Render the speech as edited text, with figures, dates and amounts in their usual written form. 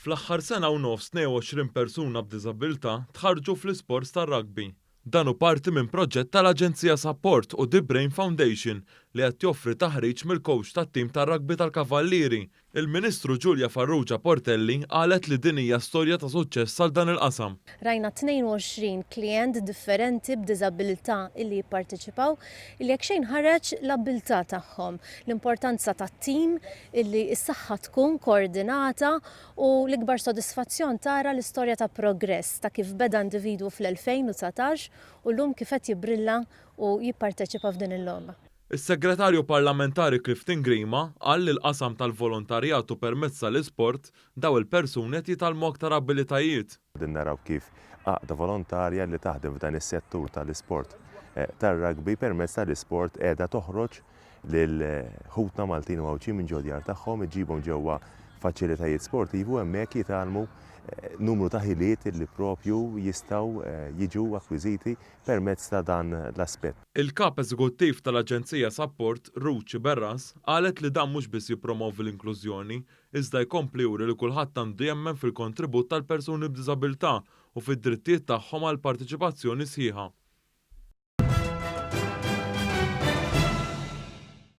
Fl-aħħar sena u nofs 22 persuna b'diżabilità tħarġu fl-isports tar-rugby. Dan hu parti minn proġett tal-Aġenzija Support u The Brain Foundation li qed joffri taħriġ mill-kowċ tat-tim tar-rugby tal-Kavallieri. Il-Ministru Giulia Farrugia Portelli qalet li din hija storja ta' suċċess għal dan il-qasam. Rajna 22 klient differenti b'diżabilità illi jipparteċipaw illi jekk xejn ħareġ l-abilità tagħhom, l-importanza tat-tim illi s-saħħa tkun koordinata u l-ikbar sodisfazzjon tara l-istorja ta' progress ta' kif beda individwu fl-2019 u llum kif qed jibrilla u jipparteċipa f'din il-logħba. Is-Segretarju Parlamentari Clifton Grima qal li l-qasam tal-volontarjatu permezz tal-isport daw il-persuni qed jitalmu aktar abilitajiet. Din naraw kif għaqda volontarja li taħdem f'dan is-settur tal-isport tar-rugby permezz tal-isport qiegħda toħroġ lil ħutna Maltin u Mawċin minn ġodjar tagħhom iġibhom ġewwa faċilitajiet sportivi u hemmhekk jitalmu numru ta' ħiliet li propju jistgħu jiġu akkwiżiti permezz ta' dan l-aspett. Il-kap eżekuttiv tal-Aġenzija Support, Ruċi Berras, qalet li dan mhux biss jippromovi l-inklużjoni, iżda jkompli juri li kulħadd għandu jemmen fil-kontribut tal-persuni b'diżabilità u fid-drittijiet tagħhom għall partiċipazzjoni sħiħa.